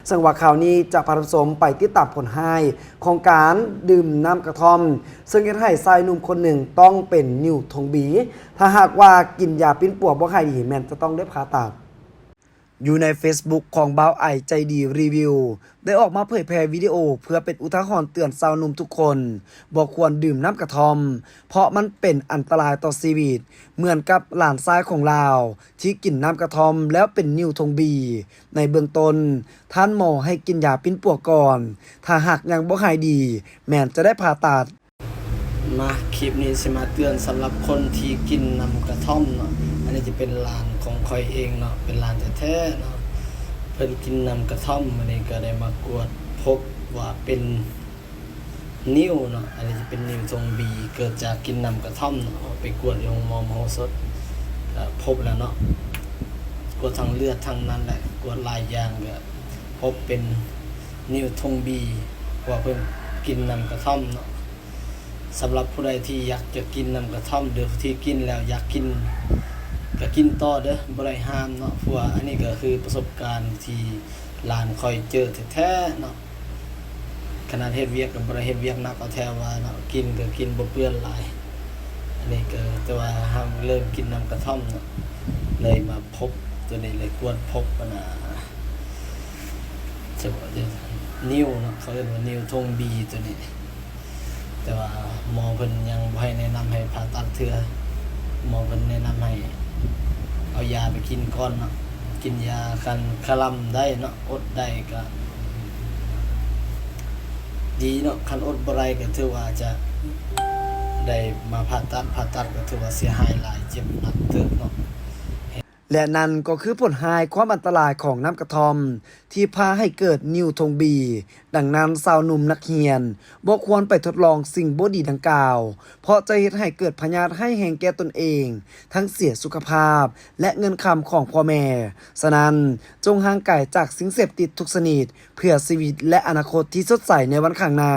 ซึ่งว่าข่าวนี้จะพาท่านผู้ชมไปติดตามผลให้ของการดื่มน้ำกระท่อมซึ่งเฮ็ดให้ชายหนุ่มคนหนึ่งต้องเป็นนิ้วทงบีถ้าหากว่ากินยาปิ้นปวกบ่ให้ดีแม่นจะต้องได้ผ่าตัดอยู่ใน Facebook ของบ่าวไอใจดีรีวิวได้ออกมาเผยแพร่วิดีโอเพื่อเป็นอุทาหรณ์เตือนชาวหนุ่มทุกคนบ่ควรดื่มน้ำกระท่อมเพราะมันเป็นอันตรายต่อชีวิตเหมือนกับหลานชายของเราที่กินน้ำกระท่อมแล้วเป็นนิ้วทงบีในเบื้องต้นท่านหมอให้กินยาปิ้นปวกก่อนถ้าหากยังบ่หายดีแม่นจะได้ผ่าตัดมาคลิปนี้สิมาเตือนสำหรับคนที่กินน้ำกระท่อมเนาะอันนี้จะเป็นหลานของคอยเองเนาะเป็นหลานแท้ๆเนาะเพิ่นกินน้ำกระท่อมอันนี้ก็ได้มากวดพบว่าเป็นนิ้วเนาะอันนี้จะเป็นนิ้วทรงบีเกิดจากกินน้ำกระท่อมเนาะไปกวดโรงหมอมโหสถพบแล้วเนาะกวดทางเลือดทางนั้นแหละกวดหลายอย่างก็พบเป็นนิ้วทงบีว่าเพิ่นกินน้ำกระท่อมเนาะสำหรับผู้ใดที่อยากจะกินน้ำกระท่อมหรือที่กินแล้วอยากกินก็กินต่อเด้อบ่ได้ห้ามเนาะเพราะว่าอันนี้ก็คือประสบการณ์ที่หลานคอยเจอแท้ๆเนาะขนาดเฮ็ดเวียกก็บ่ได้เฮ็ดเวียกหนักเอาแท้ว่าเนาะกินก็กินบ่เปื้อนหลายอันนี้ก็แต่ว่าห้ามเริ่มกินน้ำกระท่อมเนาะเลยมาพบตัวนี้เลยควรพบปัญหาจะว่านิ้วเนาะเขาเรียกว่านิ้วทงบีตัวนี้แต่ว่าหมอเพิ่นยังบ่ให้แนะนำให้ผ่าตัดเทื่อหมอเพิ่นแนะนำให้เอายาไปกินก่อนเนาะกินยากันคลำได้เนาะอดได้ก็ดีเนาะคันอดบ่ได้ก็ถือว่าจะได้มาผ่าตัดก็ถือว่าเสียหายหลายเจ็บหนักเติบเนาะและนั่นก็คือผลหายความอันตรายของน้ำกระท่อมที่พาให้เกิดนิ้วทงบีดังนั้นสาวหนุ่มนักเรียนบ่ควรไปทดลองสิ่งบ่ดีดังกล่าวเพราะจะเฮ็ดให้เกิดพยาธิให้แห่งแก่ตนเองทั้งเสียสุขภาพและเงินคำของพ่อแม่ฉะนั้นจงห่างไกลจากสิ่งเสพติดทุกชนิดเพื่อชีวิตและอนาคตที่สดใสในวันข้างหน้า